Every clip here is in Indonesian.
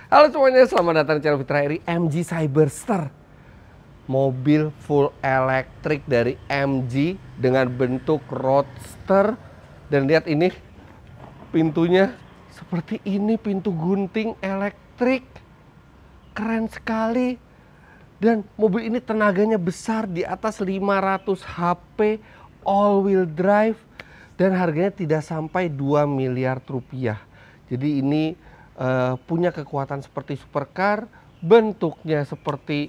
Halo semuanya, selamat datang di channel Fitra Eri. MG Cyberster, mobil full elektrik dari MG dengan bentuk roadster. Dan lihat ini, pintunya seperti ini, pintu gunting elektrik. Keren sekali. Dan mobil ini tenaganya besar, di atas 500 HP, all wheel drive, dan harganya tidak sampai 2 miliar rupiah. Jadi ini punya kekuatan seperti supercar, bentuknya seperti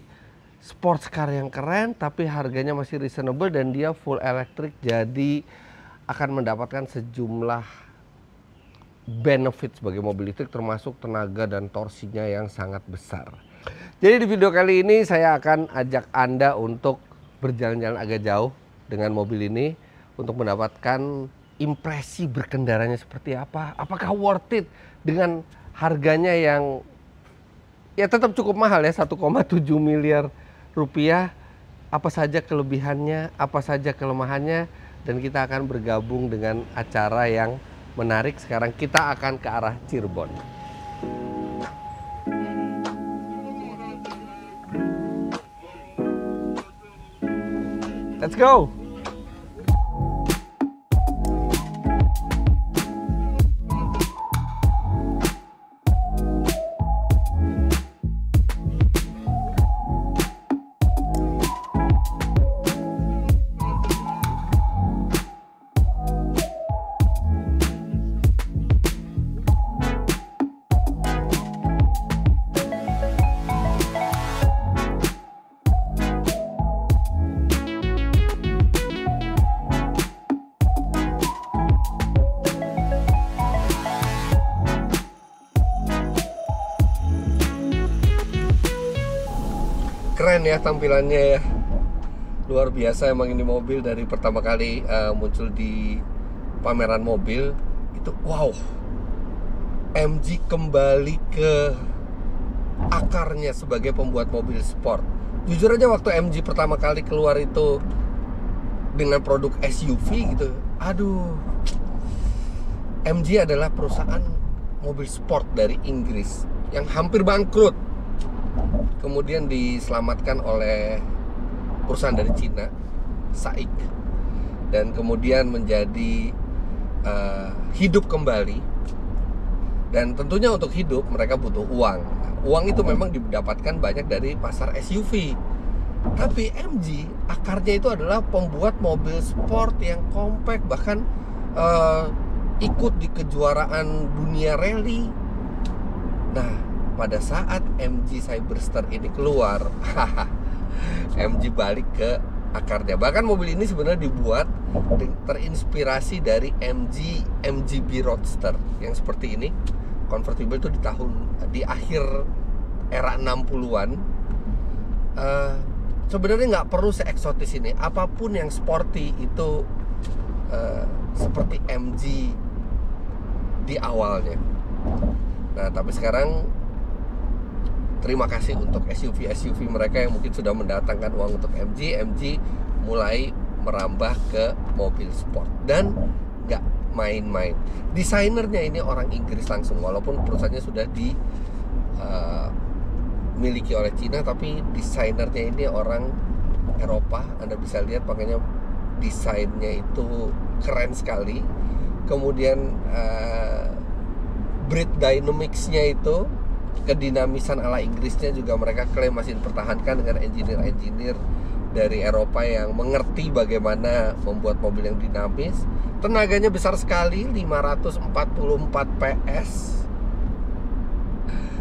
sports car yang keren, tapi harganya masih reasonable dan dia full elektrik, jadi akan mendapatkan sejumlah benefit sebagai mobil listrik, termasuk tenaga dan torsinya yang sangat besar. Jadi di video kali ini saya akan ajak Anda untuk berjalan-jalan agak jauh dengan mobil ini untuk mendapatkan impresi berkendaranya seperti apa. Apakah worth it dengan harganya yang ya tetap cukup mahal ya, 1,7 miliar rupiah. Apa saja kelebihannya, apa saja kelemahannya, dan kita akan bergabung dengan acara yang menarik. Sekarang kita akan ke arah Cirebon. Let's go. Keren ya tampilannya ya, luar biasa emang ini mobil. Dari pertama kali muncul di pameran mobil itu, wow, MG kembali ke akarnya sebagai pembuat mobil sport. Jujur aja waktu MG pertama kali keluar itu dengan produk SUV gitu, aduh, MG adalah perusahaan mobil sport dari Inggris yang hampir bangkrut, kemudian diselamatkan oleh perusahaan dari Cina, SAIC, dan kemudian menjadi hidup kembali. Dan tentunya untuk hidup mereka butuh uang. Uang itu memang didapatkan banyak dari pasar SUV. Tapi MG akarnya itu adalah pembuat mobil sport yang compact, bahkan ikut di kejuaraan dunia rally. Nah, pada saat MG Cyberster ini keluar, MG balik ke akarnya. Bahkan mobil ini sebenarnya dibuat terinspirasi dari MGB Roadster yang seperti ini. Convertible itu di akhir era 60-an. Sebenarnya nggak perlu se-eksotis ini. Apapun yang sporty itu seperti MG di awalnya. Nah, tapi sekarang terima kasih untuk SUV mereka yang mungkin sudah mendatangkan uang untuk MG. MG mulai merambah ke mobil sport dan nggak main-main. Desainernya ini orang Inggris langsung, walaupun perusahaannya sudah dimiliki oleh Cina, tapi desainernya ini orang Eropa. Anda bisa lihat, makanya desainnya itu keren sekali. Kemudian Brake Dynamics-nya itu, kedinamisan ala Inggrisnya juga mereka klaim masih dipertahankan dengan engineer-engineer dari Eropa yang mengerti bagaimana membuat mobil yang dinamis. Tenaganya besar sekali, 544 PS.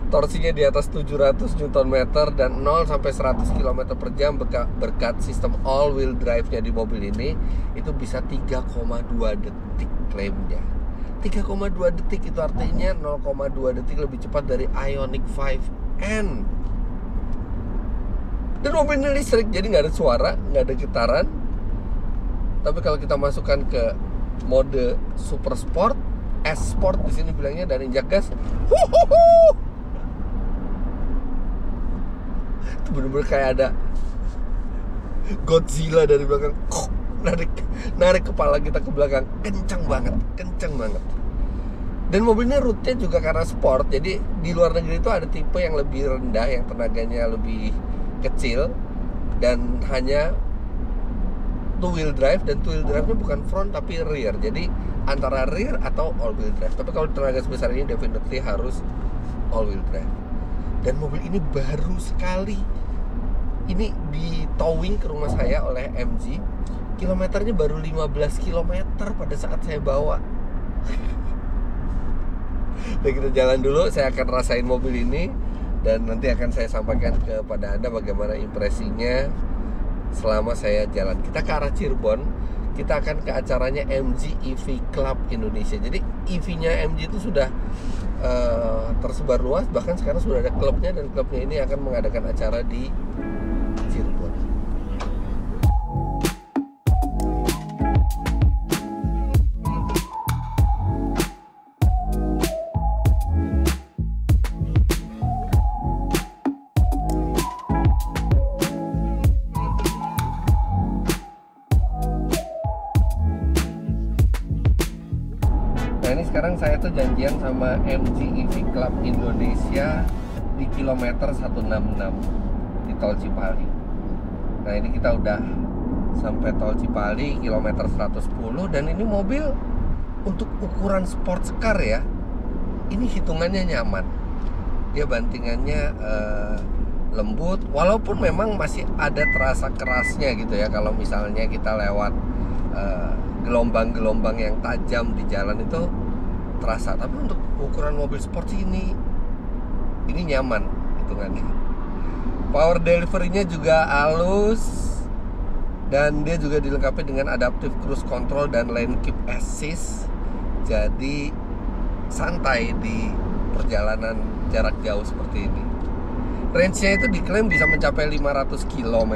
Torsinya di atas 700 Nm dan 0 sampai 100 km per jam berkat sistem all wheel drive-nya di mobil ini itu bisa 3,2 detik klaimnya. 3,2 detik itu artinya 0,2 detik lebih cepat dari Ioniq 5N. Dan mobil ini listrik, jadi nggak ada suara, nggak ada getaran. Tapi kalau kita masukkan ke mode super sport, S sport di sini bilangnya, dan injak gas, itu bener-bener kayak ada Godzilla dari belakang, narik kepala kita ke belakang, kencang banget. Dan mobil ini rootnya juga karena sport. Jadi di luar negeri itu ada tipe yang lebih rendah, yang tenaganya lebih kecil dan hanya two wheel drive, dan two wheel drive-nya bukan front tapi rear. Jadi antara rear atau all wheel drive. Tapi kalau tenaga sebesar ini definitely harus all wheel drive. Dan mobil ini baru sekali. Ini di towing ke rumah saya oleh MG. Kilometernya baru 15 km pada saat saya bawa. Dan kita jalan dulu, saya akan rasain mobil ini dan nanti akan saya sampaikan kepada Anda bagaimana impresinya selama saya jalan. Kita ke arah Cirebon, kita akan ke acaranya MG EV Club Indonesia. Jadi EV-nya MG itu sudah tersebar luas, bahkan sekarang sudah ada klubnya, dan klubnya ini akan mengadakan acara di Cirebon. Nah ini sekarang saya tuh janjian sama MG EV Club Indonesia di kilometer 166 di Tol Cipali. Nah ini kita udah sampai Tol Cipali kilometer 110, dan ini mobil untuk ukuran sports car ya, ini hitungannya nyaman. Dia bantingannya lembut, walaupun memang masih ada terasa kerasnya gitu ya. Kalau misalnya kita lewat gelombang-gelombang yang tajam di jalan itu terasa, tapi untuk ukuran mobil sport ini nyaman hitungannya. Power delivery-nya juga halus, dan dia juga dilengkapi dengan adaptive cruise control dan lane keep assist. Jadi santai di perjalanan jarak jauh seperti ini. Range-nya itu diklaim bisa mencapai 500 km.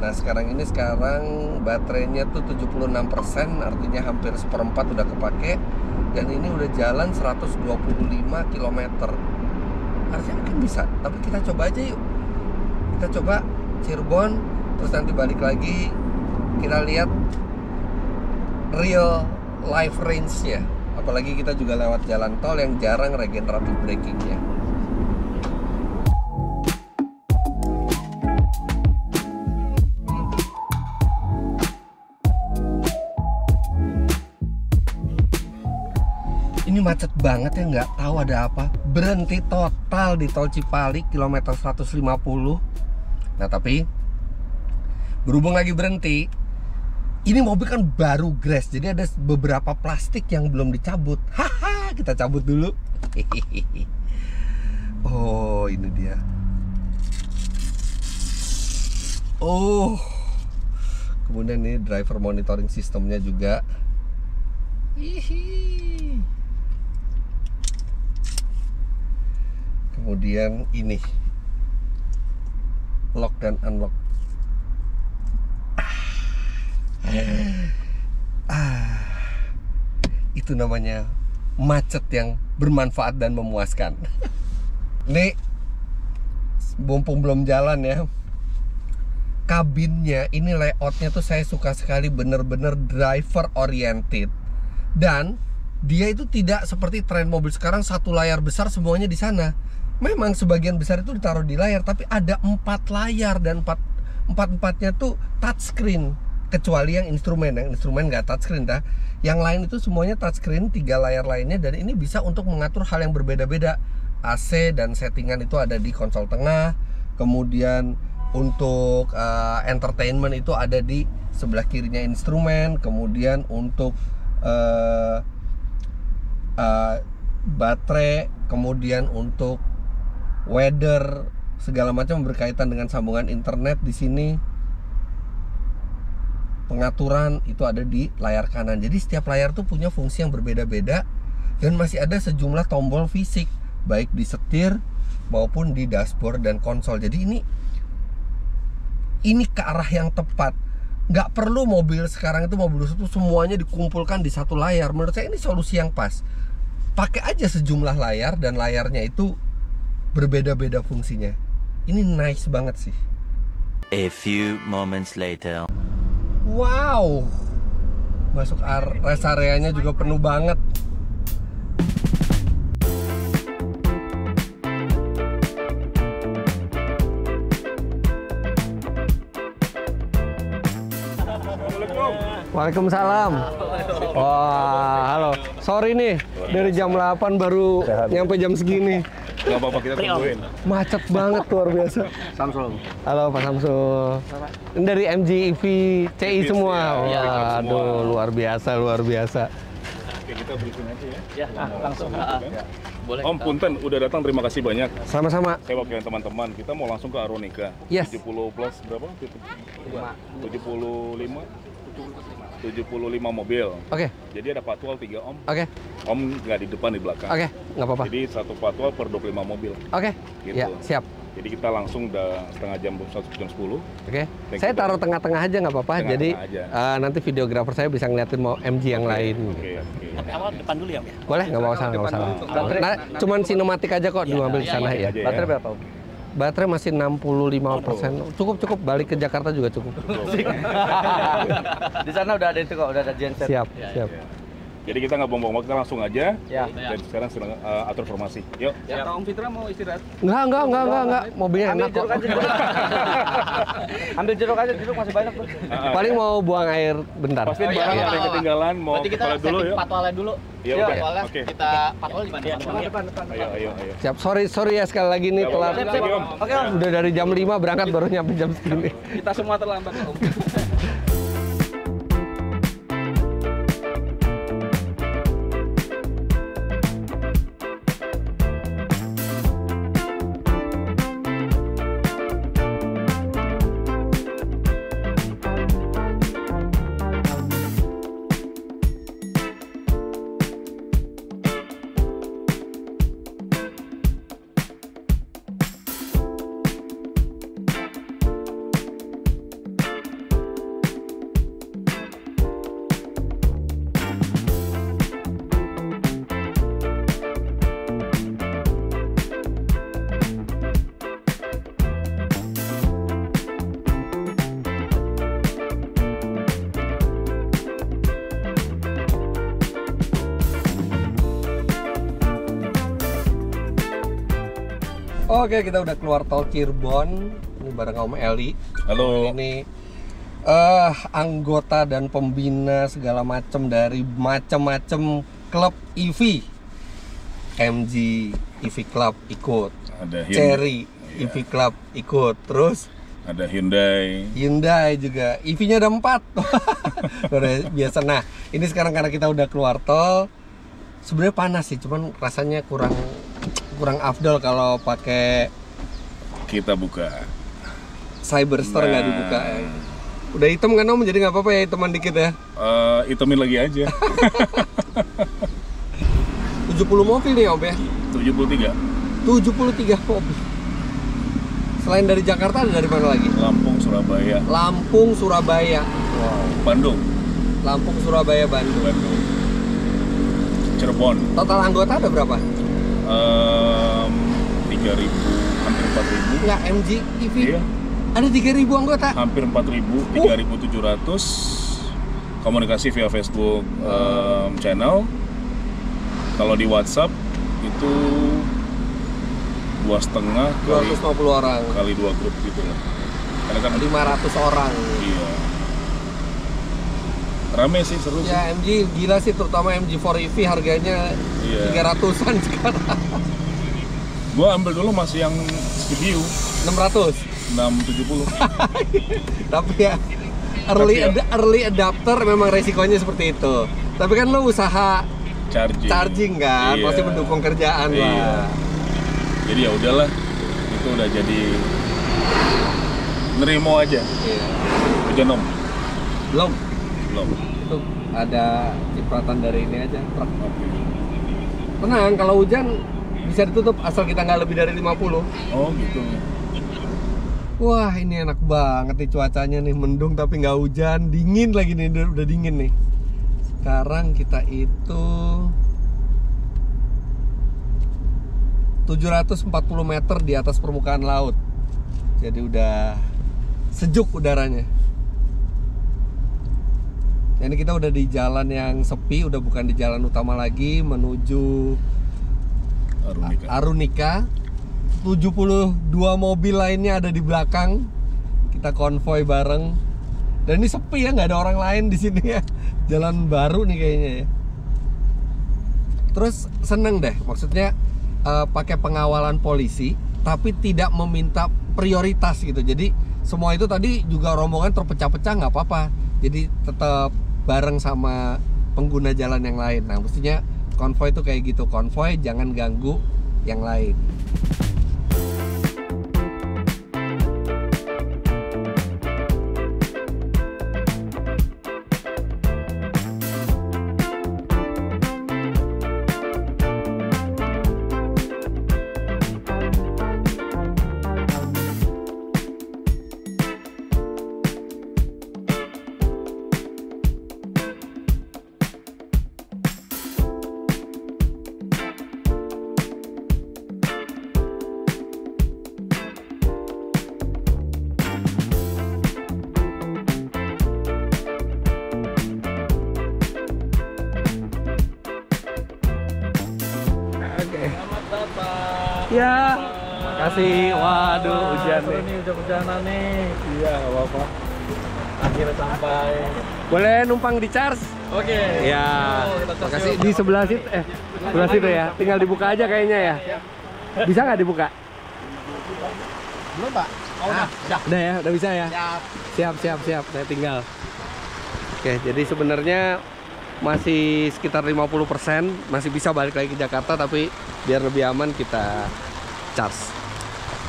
Nah sekarang baterainya tuh 76%, artinya hampir seperempat udah kepake, dan ini udah jalan 125 km. Harusnya mungkin bisa, tapi kita coba aja yuk. Kita coba Cirebon, terus nanti balik lagi, kita lihat real life range-nya. Apalagi kita juga lewat jalan tol yang jarang regenerative braking-nya. Ini macet banget ya, nggak tahu ada apa. Berhenti total di Tol Cipali kilometer 150. Nah tapi berhubung lagi berhenti, ini mobil kan baru grass, jadi ada beberapa plastik yang belum dicabut. Haha, kita cabut dulu. Oh ini dia. Oh, kemudian ini driver monitoring sistemnya juga. Hihi. Kemudian ini lock dan unlock. Itu namanya macet yang bermanfaat dan memuaskan. Ini mumpung belum jalan ya, kabinnya ini layoutnya tuh saya suka sekali, bener-bener driver oriented. Dan dia itu tidak seperti tren mobil sekarang satu layar besar semuanya di sana. Memang sebagian besar itu ditaruh di layar, tapi ada 4 layar, dan empatnya tuh touchscreen, kecuali yang instrumen nggak touchscreen dah. Yang lain itu semuanya touchscreen, 3 layar lainnya, dan ini bisa untuk mengatur hal yang berbeda-beda. AC dan settingan itu ada di konsol tengah. Kemudian untuk entertainment itu ada di sebelah kirinya instrumen. Kemudian untuk baterai, kemudian untuk weather, segala macam berkaitan dengan sambungan internet di sini. Pengaturan itu ada di layar kanan. Jadi setiap layar tuh punya fungsi yang berbeda-beda, dan masih ada sejumlah tombol fisik, baik di setir maupun di dashboard dan konsol. Jadi ini ke arah yang tepat. Nggak perlu mobil sekarang itu, mobil itu semuanya dikumpulkan di satu layar. Menurut saya ini solusi yang pas. Pakai aja sejumlah layar, dan layarnya itu berbeda-beda fungsinya. Ini nice banget sih. A few moments later. Wow, masuk rest areanya juga penuh banget. Waalaikumsalam. Wah, halo. Sorry nih, dari jam 8 baru nyampe jam segini. Gak apa-apa, kita tungguin. Macet banget, luar biasa. Samsul. Halo Pak Samsul. Ini dari MG EV CI semua. Waduh, luar biasa, luar biasa. Oke, kita briefing aja ya. Ya, langsung. Boleh. Om Punten, udah datang, terima kasih banyak. Sama-sama. Saya wakilin teman-teman, kita mau langsung ke Aronika. Yes. 70 plus berapa? 75 mobil. Oke, Jadi ada patwal 3 Om. oke, Om nggak di depan, di belakang. oke, nggak apa-apa. Jadi satu patwal per 25 mobil. Oke, Gitu. ya, siap. Jadi kita langsung udah setengah jam, jam 10. Oke, Thank saya you, taruh Pak. tengah-tengah aja nggak apa-apa. Jadi Tengah-tengah nanti videografer saya bisa ngeliatin mau MG yang lain. Oke. Tapi awal depan dulu ya, Om ya? Boleh, nggak mau salah, nggak mau salah. Nah, cuman sinematik aja kok diambil di sana ya. Aja ya. Baterai berapa, Om? Baterai masih 65%. Cukup, balik ke Jakarta juga cukup. Di sana udah ada itu kok, udah ada genset. Siap, siap. Jadi kita nggak buang-buang waktu, kita langsung aja. Ya. Dan sekarang sedang atur formasi. Yuk. Ya, Om Fitra mau istirahat. Enggak. Mobilnya enak kok. Ambil jeruk aja, jeruk masih banyak tuh. Paling mau buang air bentar. Pasti barang ada yang ketinggalan, mau Berarti kita kepala dulu setting yuk. patwalnya dulu. Ya udah. Patwalnya Oke. kita patwal di mana? Depan. Ayo. Siap, sorry ya sekali lagi nih Nggak telat. apa-apa. Siap, Om. Oke, Om. Udah dari jam 5 berangkat baru nyampe jam segini. Kita semua terlambat, Om. Oke, kita udah keluar tol Cirebon. Ini bareng Om Eli. Halo. Ini anggota dan pembina segala macam dari macam-macam klub EV. MG EV Club ikut. Ada Cherry EV Club ikut. Terus Ada Hyundai. juga. EV-nya ada 4. Udah biasa. Nah, ini sekarang karena kita udah keluar tol, sebenarnya panas sih, cuman rasanya kurang afdol kalau pakai Kita buka. Cyberster nggak Nah. dibuka. Udah hitam kan Om, jadi nggak apa-apa ya hitaman dikit ya. Hitamin lagi aja. 70 mobil nih Om ya. 73. 73 mobil. Selain dari Jakarta ada dari mana lagi? Lampung, Surabaya, Lampung, Surabaya. Wow. Bandung, Lampung, Surabaya, Bandung. Cirebon. Total anggota ada berapa? 3.000, hampir 4.000. Enggak, MG EV. Iya. Ada 3.000 anggota. Hampir 4.000, 3.700. Komunikasi via Facebook channel. Kalau di WhatsApp itu 2,5 kali 250 orang. kali 2 grup gitu lah. Karena kan 500 orang. iya. Rame sih, seru sih. Ya MG gila sih, terutama MG4 EV harganya Iya. 300-an sekarang. Gua ambil dulu masih yang Studio 600. 670. Tapi ya early adapter memang resikonya seperti itu. Tapi kan lo usaha charging kan, Iya. pasti mendukung kerjaan Iya. lah. Jadi ya udahlah, itu udah jadi nerimo aja. Iya. Hujan Om? Belum. Itu ada cipratan dari ini aja, truk. Tenang, kalau hujan bisa ditutup asal kita nggak lebih dari 50. Oh gitu. Wah, ini enak banget nih cuacanya nih, mendung tapi nggak hujan, dingin lagi nih, udah dingin nih. Sekarang kita itu 740 meter di atas permukaan laut. Jadi udah sejuk udaranya. Ini kita udah di jalan yang sepi, udah bukan di jalan utama lagi, menuju Arunika. 72 mobil lainnya ada di belakang. Kita konvoy bareng. Dan ini sepi ya, nggak ada orang lain di sini ya. Jalan baru nih kayaknya ya. Terus seneng deh, maksudnya pakai pengawalan polisi, tapi tidak meminta prioritas gitu. Jadi semua itu tadi juga rombongan terpecah-pecah nggak apa-apa. Jadi tetap bareng sama pengguna jalan yang lain. Nah, mestinya konvoy itu kayak gitu, konvoy jangan ganggu yang lain. Ya, makasih. Waduh, hujan nih. Ini udah hujanan nih. Iya, nggak apa-apa. Akhirnya sampai. Boleh numpang di charge? Oke. Ya, makasih. Di sebelah situ, sebelah situ ya. Tinggal dibuka aja kayaknya ya. Bisa nggak dibuka? Belum, Pak. Oh, udah. Udah ya, udah bisa ya. Siap. Saya tinggal. Oke, jadi sebenarnya masih sekitar 50%, masih bisa balik lagi ke Jakarta, tapi biar lebih aman kita charge.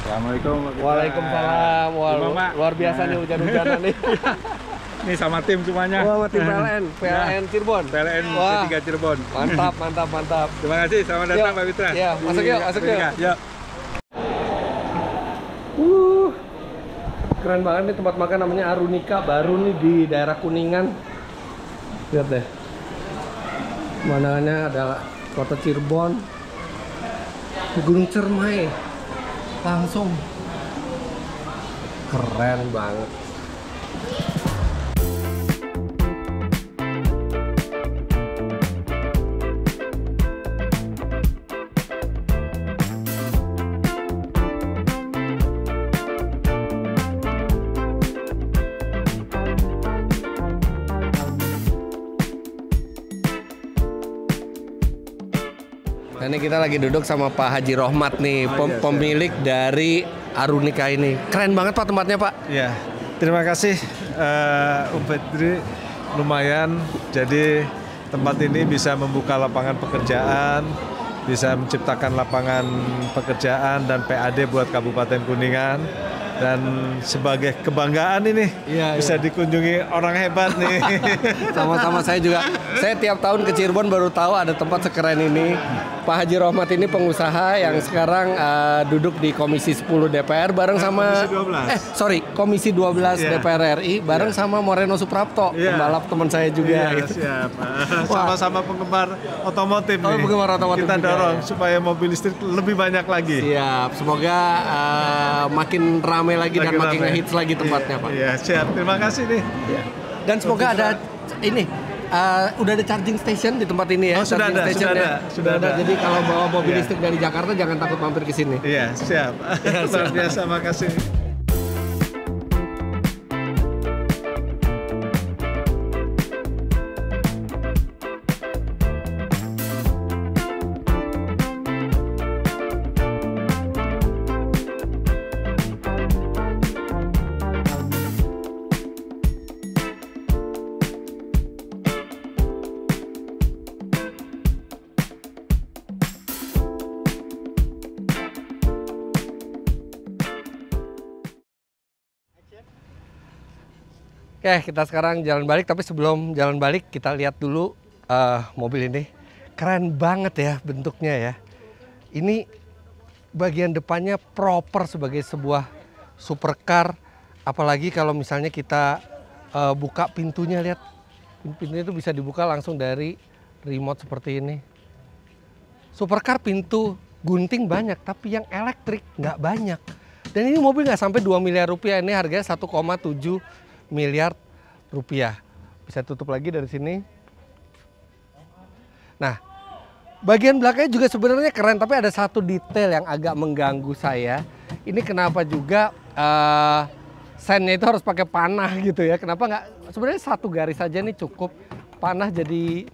Assalamualaikum. Waalaikumsalam. Gimana, Pak? Luar biasa nih hujan-hujanan nih. Nih sama tim semuanya. Wah, sama tim PLN Cirebon. PLN Wah. P3 Cirebon. Mantap. Terima kasih, selamat datang Yuk. Pak Fitra. Iya, masuk yuk. Yuk. Keren banget nih tempat makan, namanya Arunika, baru nih di daerah Kuningan. Lihat deh. Pemandangannya ada kota Cirebon, Gunung Cermai, langsung keren banget. Nah, ini kita lagi duduk sama Pak Haji Rohmat nih, pemilik dari Arunika ini. Keren banget Pak tempatnya Pak. Ya, terima kasih Fitri. Lumayan, jadi tempat ini bisa membuka lapangan pekerjaan, bisa menciptakan lapangan pekerjaan dan PAD buat Kabupaten Kuningan. Dan sebagai kebanggaan ini bisa dikunjungi orang hebat nih. Sama-sama saya juga. Saya tiap tahun ke Cirebon baru tahu ada tempat sekeren ini. Pak Haji Rohmat ini pengusaha yang sekarang duduk di Komisi 10 DPR bareng sama Komisi 12 DPR RI bareng sama Moreno Suprapto, pembalap teman saya juga. Gitu. Siap. Sama-sama penggemar otomotif nih. Penggemar otomotif kita juga, dorong supaya mobil listrik lebih banyak lagi. Siap. Semoga makin ramai lagi dan makin ngehits lagi tempatnya Pak. Iya, siap. Terima kasih nih. Dan semoga ada ini udah ada charging station di tempat ini ya. Oh, sudah ada. Jadi kalau bawa mobil listrik dari Jakarta jangan takut mampir ke sini. Iya, siap. Luar biasa, makasih. Oke, kita sekarang jalan balik, tapi sebelum jalan balik kita lihat dulu mobil ini. Keren banget ya bentuknya ya. Ini bagian depannya proper sebagai sebuah supercar. Apalagi kalau misalnya kita buka pintunya, lihat. Pintunya itu bisa dibuka langsung dari remote seperti ini. Supercar pintu gunting banyak, tapi yang elektrik nggak banyak. Dan ini mobil nggak sampai 2 miliar rupiah, ini harganya 1,7 miliar rupiah. Bisa tutup lagi dari sini. Nah, bagian belakangnya juga sebenarnya keren, tapi ada satu detail yang agak mengganggu saya. Ini kenapa juga sennya itu harus pakai panah gitu ya. Kenapa nggak? Sebenarnya satu garis saja nih cukup. Panah jadi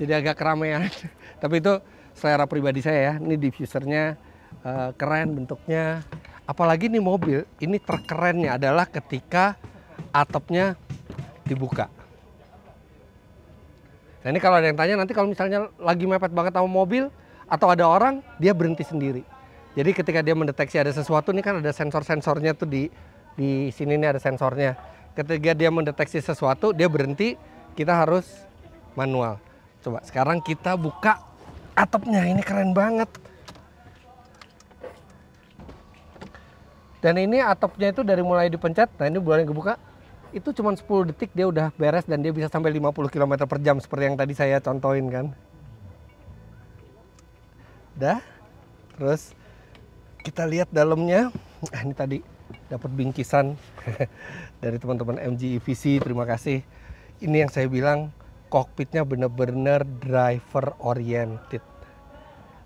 agak keramaian. Tapi itu selera pribadi saya ya. Ini diffusernya keren bentuknya. Apalagi nih mobil, ini terkerennya adalah ketika atapnya dibuka. Nah ini kalau ada yang tanya, nanti kalau misalnya lagi mepet banget sama mobil atau ada orang, dia berhenti sendiri. Jadi ketika dia mendeteksi ada sesuatu, nih kan ada sensor-sensornya tuh di sini nih ada sensornya. Ketika dia mendeteksi sesuatu, dia berhenti, kita harus manual. Coba sekarang kita buka atapnya, ini keren banget. Dan ini atapnya itu dari mulai dipencet, nah ini boleh dibuka, itu cuma 10 detik dia udah beres dan dia bisa sampai 50 km per jam seperti yang tadi saya contohin kan. Dah, terus kita lihat dalamnya. Ini tadi dapat bingkisan dari teman-teman MG EVC, terima kasih. Ini yang saya bilang kokpitnya bener-bener driver oriented.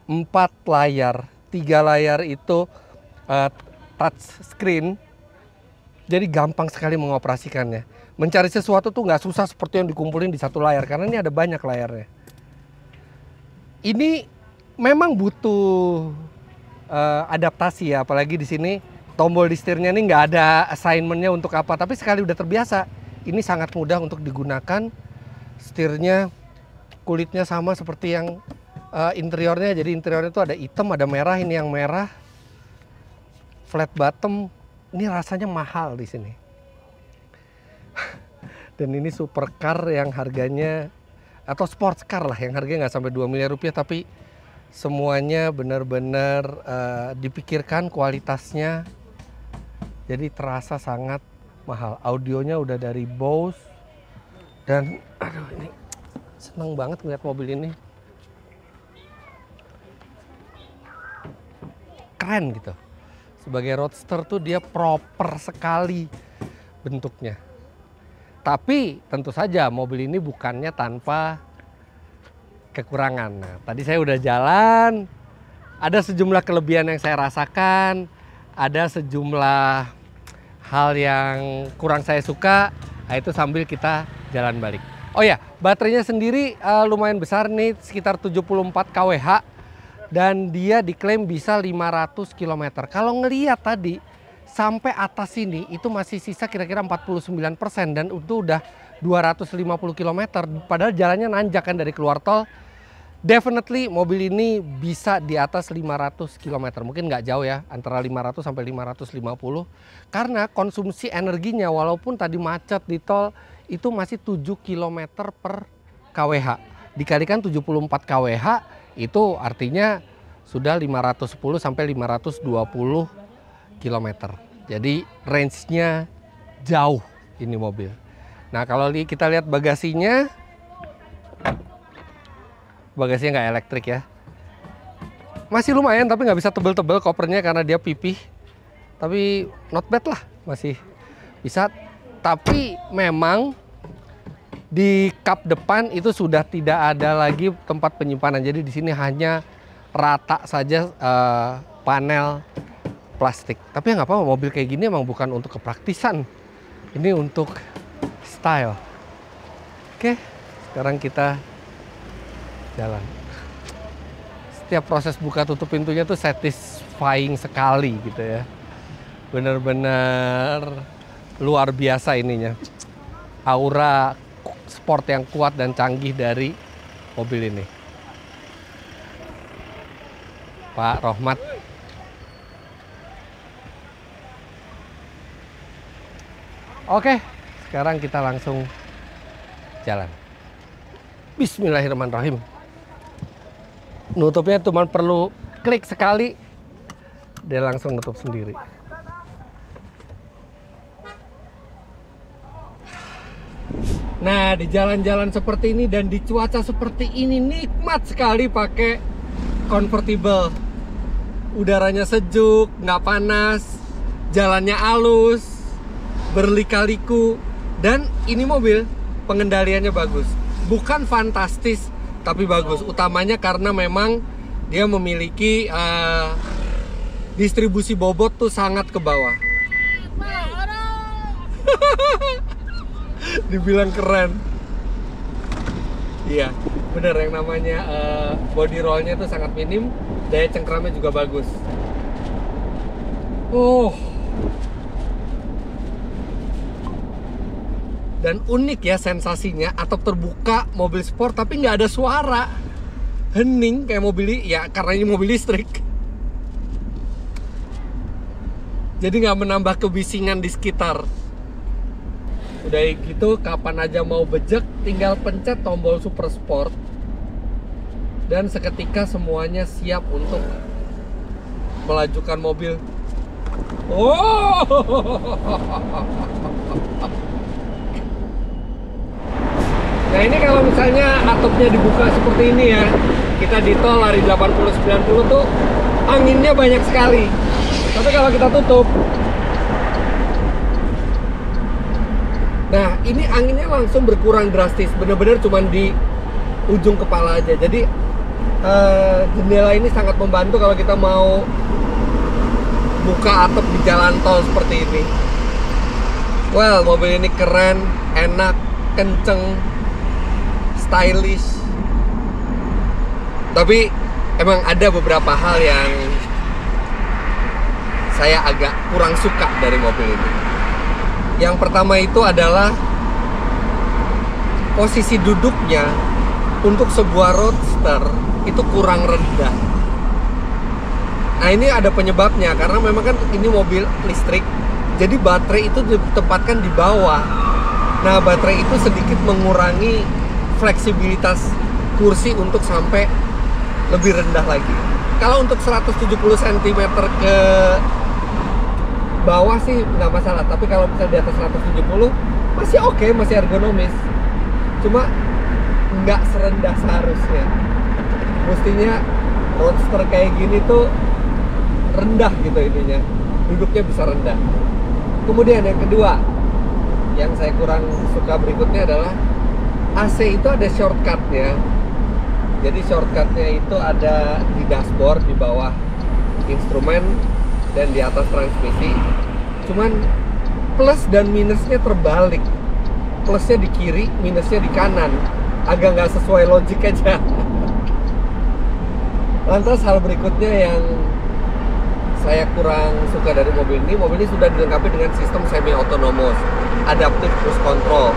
4 layar, 3 layar itu touch screen. Jadi gampang sekali mengoperasikannya. Mencari sesuatu tuh nggak susah seperti yang dikumpulin di satu layar karena ini ada banyak layarnya. Ini memang butuh adaptasi ya, apalagi di sini tombol di setirnya ini nggak ada assignmentnya untuk apa. Tapi sekali udah terbiasa, ini sangat mudah untuk digunakan. Setirnya kulitnya sama seperti yang interiornya. Jadi interiornya itu ada hitam, ada merah. Ini yang merah. Flat bottom. Ini rasanya mahal di sini. Dan ini supercar yang harganya, atau sports car lah yang harganya nggak sampai 2 miliar rupiah, tapi semuanya benar-benar dipikirkan kualitasnya. Jadi terasa sangat mahal. Audionya udah dari Bose. Dan aduh, ini seneng banget ngeliat mobil ini. Keren gitu. Sebagai roadster tuh dia proper sekali bentuknya. Tapi tentu saja mobil ini bukannya tanpa kekurangan. Nah, tadi saya udah jalan, ada sejumlah kelebihan yang saya rasakan, ada sejumlah hal yang kurang saya suka. Nah, itu sambil kita jalan balik. Oh ya, baterainya sendiri lumayan besar nih, sekitar 74 kWh. Dan dia diklaim bisa 500 km. Kalau ngelihat tadi sampai atas sini itu masih sisa kira-kira 49% dan itu udah 250 km. Padahal jalannya nanjak kan dari keluar tol. Definitely mobil ini bisa di atas 500 km. Mungkin nggak jauh ya, antara 500 sampai 550. Karena konsumsi energinya walaupun tadi macet di tol itu masih 7 km per kWh. Dikalikan 74 kWh itu artinya sudah 510 sampai 520 km. Jadi range-nya jauh ini mobil. Nah, kalau kita lihat bagasinya nggak elektrik ya. Masih lumayan tapi nggak bisa tebel-tebel kopernya karena dia pipih. Tapi not bad lah, masih bisa. Tapi memang di kap depan itu sudah tidak ada lagi tempat penyimpanan. Jadi di sini hanya rata saja panel plastik. Tapi nggak apa-apa, mobil kayak gini emang bukan untuk kepraktisan. Ini untuk style. Oke, sekarang kita jalan. Setiap proses buka tutup pintunya tuh satisfying sekali gitu ya. Bener-bener luar biasa ininya. Aura sport yang kuat dan canggih dari mobil ini. Pak Rohmat. Oke, sekarang kita langsung jalan. Bismillahirrahmanirrahim. Nutupnya cuma perlu klik sekali, dia langsung nutup sendiri. Nah, di jalan-jalan seperti ini dan di cuaca seperti ini nikmat sekali pakai convertible. Udaranya sejuk, nggak panas, jalannya halus, berlika-liku, dan ini mobil pengendaliannya bagus. Bukan fantastis, tapi bagus. Utamanya karena memang dia memiliki distribusi bobot tuh sangat ke bawah. Dibilang keren. Iya, bener yang namanya body rollnya itu sangat minim, daya cengkramnya juga bagus. Dan unik ya sensasinya, atap terbuka mobil sport tapi nggak ada suara, hening kayak mobil, ya karena ini mobil listrik. Jadi nggak menambah kebisingan di sekitar. Udah gitu, kapan aja mau bejek, tinggal pencet tombol super sport dan seketika semuanya siap untuk melajukan mobil. Nah ini kalau misalnya atapnya dibuka seperti ini ya, kita di tol lari 80-90 tuh anginnya banyak sekali. Tapi kalau kita tutup, nah ini anginnya langsung berkurang drastis, bener-bener cuman di ujung kepala aja. Jadi jendela ini sangat membantu kalau kita mau buka atap di jalan tol seperti ini. Well, mobil ini keren, enak, kenceng, stylish. Tapi emang ada beberapa hal yang saya agak kurang suka dari mobil ini. Yang pertama itu adalah posisi duduknya untuk sebuah roadster itu kurang rendah. Nah ini ada penyebabnya, karena memang kan ini mobil listrik, jadi baterai itu ditempatkan di bawah. Nah baterai itu sedikit mengurangi fleksibilitas kursi untuk sampai lebih rendah lagi. Kalau untuk 170 cm ke bawah sih nggak masalah, tapi kalau misalnya di atas 170 masih oke, masih ergonomis. Cuma nggak serendah seharusnya. Mestinya roadster kayak gini tuh rendah gitu ininya, duduknya bisa rendah. Kemudian yang kedua yang saya kurang suka berikutnya adalah AC itu ada shortcutnya. Jadi shortcutnya itu ada di dashboard, di bawah instrumen, dan di atas transmisi. Cuman plus dan minusnya terbalik. Plusnya di kiri, minusnya di kanan. Agak nggak sesuai logik aja. Lantas hal berikutnya yang saya kurang suka dari mobil ini sudah dilengkapi dengan sistem semi autonomous, adaptive cruise control,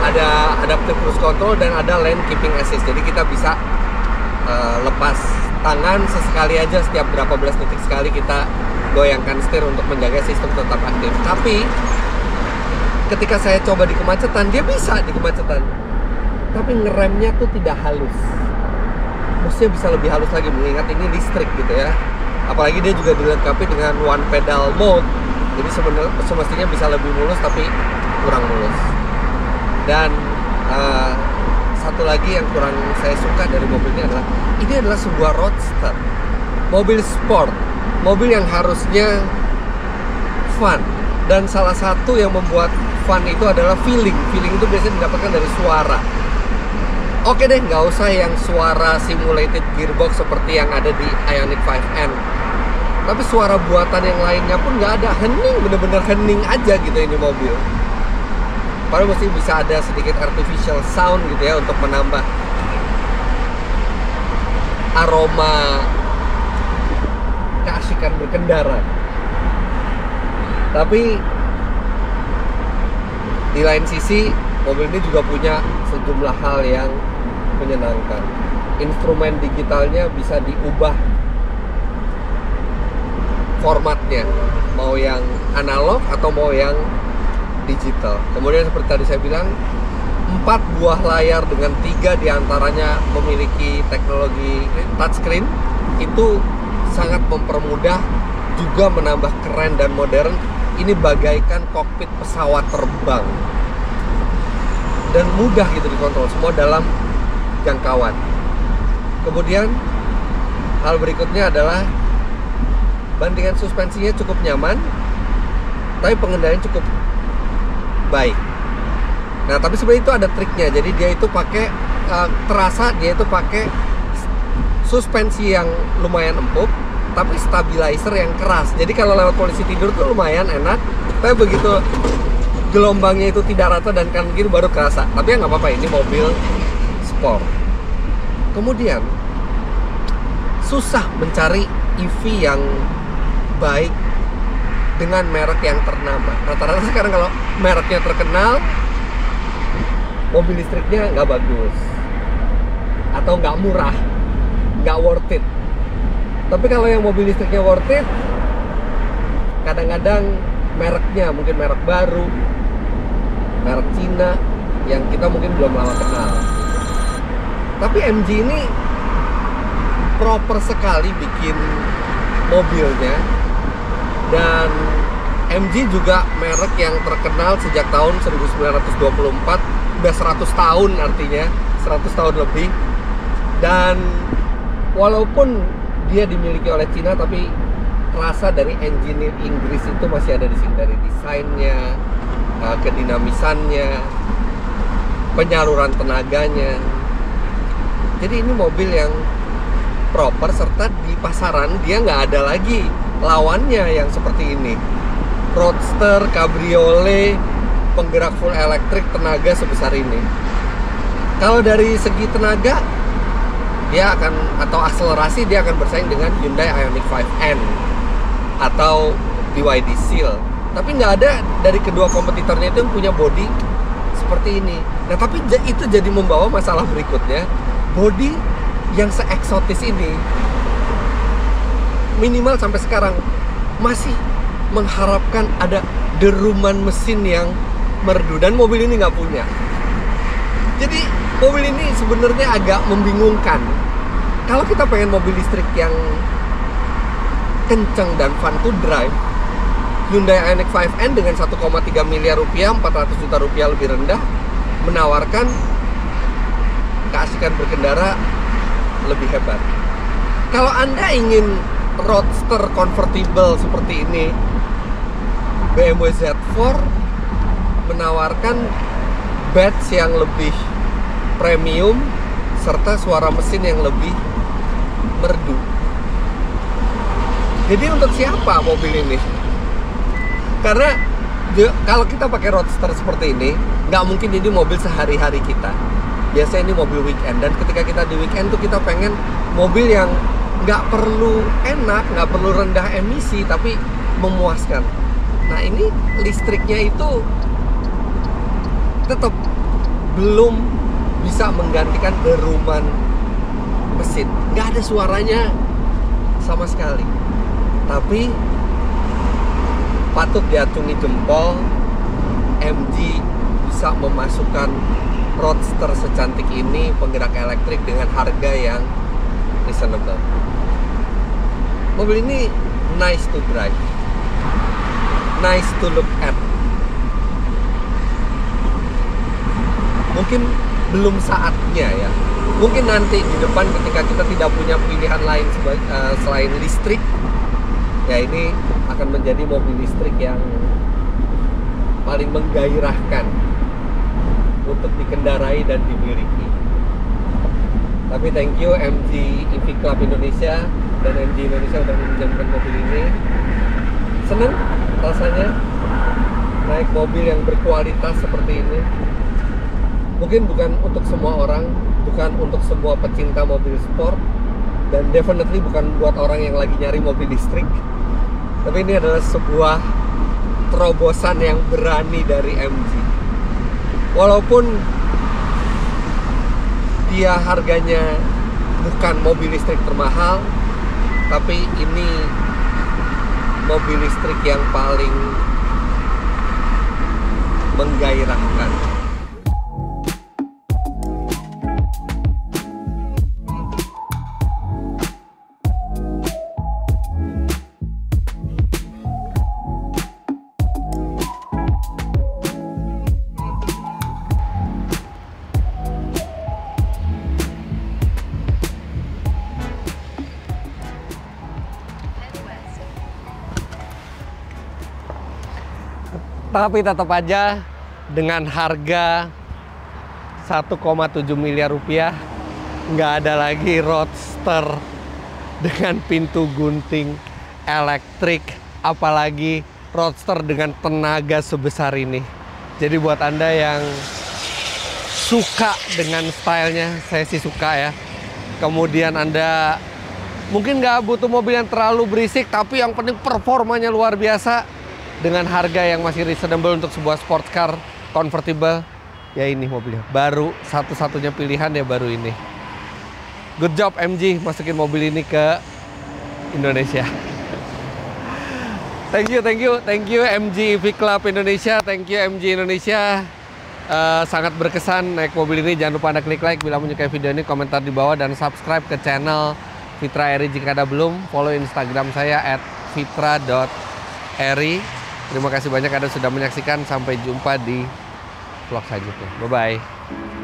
ada adaptive cruise control dan ada lane keeping assist. Jadi kita bisa lepas tangan sesekali aja, setiap berapa belas detik sekali kita goyangkan setir untuk menjaga sistem tetap aktif. Tapi ketika saya coba di kemacetan, dia bisa di kemacetan, tapi ngeremnya tuh tidak halus. Mestinya bisa lebih halus lagi, mengingat ini listrik gitu ya. Apalagi dia juga dilengkapi dengan one pedal mode, jadi semestinya bisa lebih mulus, tapi kurang mulus. Dan satu lagi yang kurang saya suka dari mobil ini adalah sebuah roadster, mobil sport, mobil yang harusnya fun. Dan salah satu yang membuat fun itu adalah feeling itu biasanya didapatkan dari suara. Oke deh, nggak usah yang suara simulated gearbox seperti yang ada di Ioniq 5N, tapi suara buatan yang lainnya pun nggak ada, hening, bener-bener hening aja gitu ini mobil. Padahal mesti bisa ada sedikit artificial sound gitu ya, untuk menambah aroma keasikan berkendara. Tapi di lain sisi, mobil ini juga punya sejumlah hal yang menyenangkan. Instrumen digitalnya bisa diubah formatnya, mau yang analog atau mau yang digital. Kemudian seperti tadi saya bilang, 4 buah layar dengan 3 diantaranya memiliki teknologi touchscreen. Itu sangat mempermudah, juga menambah keren dan modern. Ini bagaikan kokpit pesawat terbang, dan mudah gitu dikontrol, semua dalam jangkauan. Kemudian hal berikutnya adalah bandingan suspensinya cukup nyaman, tapi pengendalian cukup baik. Nah tapi sebenarnya itu ada triknya. Jadi dia itu pakai terasa dia itu pakai suspensi yang lumayan empuk, tapi stabilizer yang keras. Jadi kalau lewat polisi tidur tuh lumayan enak. Tapi begitu gelombangnya itu tidak rata dan kanan kiri baru kerasa. Tapi ya nggak apa-apa, ini mobil sport. Kemudian susah mencari EV yang baik dengan merek yang ternama. Rata-rata sekarang kalau mereknya terkenal, mobil listriknya nggak bagus atau nggak murah, nggak worth it. Tapi kalau yang mobil listriknya worth it, kadang-kadang mereknya mungkin merek baru, merek Cina yang kita mungkin belum lama kenal. Tapi MG ini proper sekali bikin mobilnya, dan MG juga merek yang terkenal sejak tahun 1924, udah 100 tahun artinya, 100 tahun lebih. Dan walaupun dia dimiliki oleh Cina, tapi rasa dari engineer Inggris itu masih ada di sini, dari desainnya, kedinamisannya, penyaluran tenaganya. Jadi ini mobil yang proper, serta di pasaran dia nggak ada lagi lawannya yang seperti ini. Roadster, cabriolet, penggerak full elektrik, tenaga sebesar ini. Kalau dari segi tenaga, dia akan, atau akselerasi, dia akan bersaing dengan Hyundai Ioniq 5N atau BYD Seal. Tapi nggak ada dari kedua kompetitornya itu yang punya body seperti ini. Nah, tapi itu jadi membawa masalah berikutnya. Body yang se-eksotis ini, minimal sampai sekarang masih mengharapkan ada deruman mesin yang merdu, dan mobil ini nggak punya. Jadi mobil ini sebenarnya agak membingungkan. Kalau kita pengen mobil listrik yang kenceng dan fun to drive, Hyundai Ioniq 5N dengan 1,3 miliar rupiah, 400 juta rupiah lebih rendah, menawarkan keasikan berkendara lebih hebat. Kalau Anda ingin roadster convertible seperti ini, BMW Z4 menawarkan badge yang lebih premium serta suara mesin yang lebih merdu. Jadi untuk siapa mobil ini? Karena kalau kita pakai roadster seperti ini, nggak mungkin ini mobil sehari-hari kita. Biasanya ini mobil weekend, dan ketika kita di weekend tuh kita pengen mobil yang nggak perlu enak, nggak perlu rendah emisi, tapi memuaskan. Nah, ini listriknya itu tetap belum bisa menggantikan deruman mesin. Nggak ada suaranya sama sekali. Tapi patut diacungi jempol, MG bisa memasukkan roadster secantik ini, penggerak elektrik dengan harga yang reasonable. Mobil ini nice to drive, nice to look at. Mungkin belum saatnya ya. Mungkin nanti di depan ketika kita tidak punya pilihan lain selain listrik, ya ini akan menjadi mobil listrik yang paling menggairahkan untuk dikendarai dan dimiliki. Tapi thank you MG EV Club Indonesia dan MG Indonesia udah meminjamkan mobil ini. Seneng rasanya naik mobil yang berkualitas seperti ini. Mungkin bukan untuk semua orang, bukan untuk semua pecinta mobil sport, dan definitely bukan buat orang yang lagi nyari mobil listrik. Tapi ini adalah sebuah terobosan yang berani dari MG. Walaupun dia harganya bukan mobil listrik termahal, tapi ini mobil listrik yang paling menggairahkan. Tapi tetap aja dengan harga 1,7 miliar rupiah nggak ada lagi roadster dengan pintu gunting elektrik, apalagi roadster dengan tenaga sebesar ini. Jadi buat Anda yang suka dengan stylenya, saya sih suka ya. Kemudian Anda mungkin nggak butuh mobil yang terlalu berisik, tapi yang penting performanya luar biasa dengan harga yang masih reasonable untuk sebuah sports car convertible. Ya ini mobilnya, baru satu-satunya pilihan ya baru ini. Good job MG masukin mobil ini ke Indonesia. Thank you MG EV Club Indonesia, thank you MG Indonesia. Sangat berkesan naik mobil ini. Jangan lupa Anda klik like bila menyukai video ini, komentar di bawah, dan subscribe ke channel Fitra Eri jika Anda belum. Follow Instagram saya @fitra.eri. Terima kasih banyak Anda sudah menyaksikan. Sampai jumpa di vlog selanjutnya. Bye-bye.